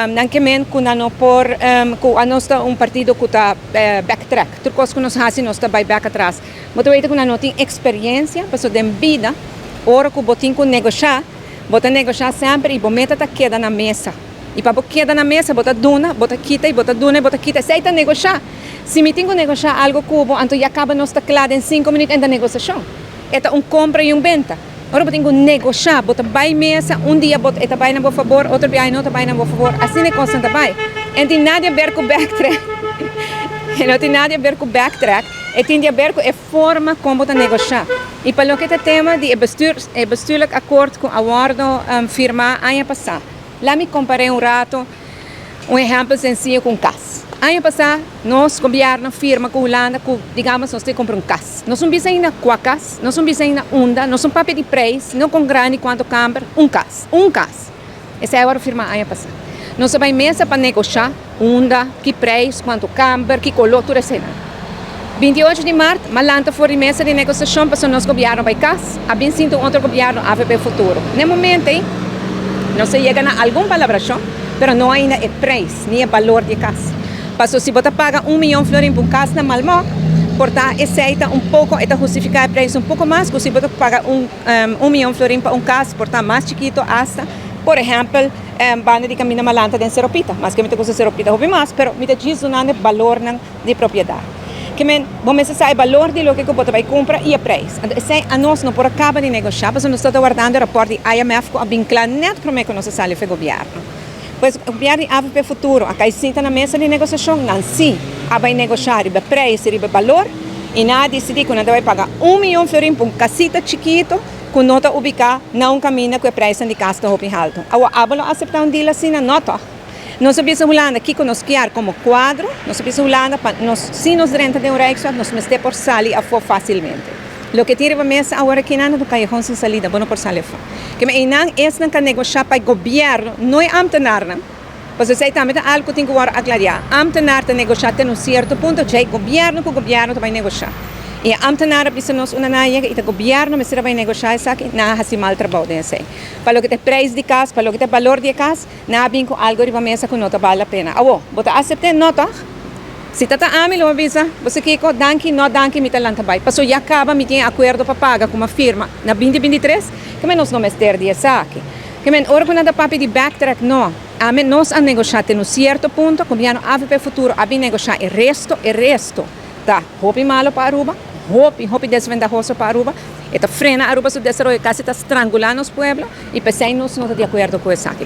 Nankemen kunano por anosta partido que está backtrack. Turcos que nos hacen nos está back atrás. Mas weet que não tem experiência, passou de vida, ora que botin com negociar sempre e bometa tá queda na mesa. E para queda na mesa, bota duna, bota quita e bota duna e bota quita. Se tá negociar, se me tenho negociar algo cubo, então já acaba nos tá claro em 5 minutos da negociação. É compra e venda. Ora eu tenho que negociar, bota vai mesa, dia bota eta vai na meu favor, outro dia não tá vai na meu favor. Assim é constante vai. E tem nada a ver com backtrack. Não tem nada a ver com backtrack. E tem a ver com a forma como tá negociar. E para o que é tema de bestuurlijk acordo com a Wardo firma ano passado. Lá me comparei rato, exemplo sencillo com CAS. Ano passado, nós, governo, firma com Holanda, digamos, nós temos que comprar CAS. Nós não precisamos de CAS, nós não precisamos de UNDA, nós não papel de preço, não com grande quanto câmbio, CAS. CAS. Essa é a hora firma ano passado. Nós vamos mesa para negociar UNDA, que preço, quanto câmbio, que color, tudo isso. 28 de março, malanta fora de mesa de negociação para o nosso governo vai CAS, a 25 outro governo AVP Futuro. No momento, não se chega a alguma palabração, mas não ainda é preço, nem é valor de CAS. Passou se você paga 1 milhão de florins por CAS na Malmö, portanto, aceita pouco, justificar o preço pouco mais, se você paga 1 milhão de florins para CAS, portanto, mais chiquito, hasta, por exemplo, banda de caminho malanta de Seropita, mas que me custa Seropita houve mais, mas me diz o valor de propriedade. Que vamos saber o valor de lo que você vai comprar e o preço. Então, a nós não por acaba de negociar, porque nós estamos aguardando o rapporto de IMF com a vinclar net para que nós saia do governo. Pois o governo AVP Futuro, a que senta na mesa de negociação, não sim, vai negociar o preço e o valor, e nada decidir que nós vai pagar 1 milhão de florins por casita chiquito, com nota ubicada, não caminha com o preço de casa de alto. Agora, aceitar deal assim na nota. Nós sabemos Holanda aqui que nos criar como quadro, nós sabemos Holanda, se nos renta de Reikstad, nós vamos ter por sair a for facilmente. Lo que tira a mesa agora aqui não do callejón sem salida, bueno por sair fora. Que me não é que negociar para o governo, não é ambtenaar, porque sei também algo que tem que aclarar. Ambtenaar te negociar até um certo ponto, já o governo vai negociar. E a ambtenaar precisa nos unanayag e o governo precisa vai negociar isso aqui, não há mal trabalho desse. Para o que é preço de casa, para o que é valor de casa, não há com algo de mesa que não vale a pena. Você aceita nota? Se está a mim, avisa, você quer danke, não danke, me talanta vai. Passou e acaba, me tem acordo para pagar com uma firma na 2023, que nós não mestre de aqui. Que ora quando a papi de backtrack não, a nós a negociar em um certo ponto, como já no AVP Futuro, a negociar o resto, tá? Hopi malo para Aruba, hopi desventajoso para Aruba, e frena Aruba su desarrollo, casi está estrangulando os pueblos, e pensei nós não está de acordo com isso aqui.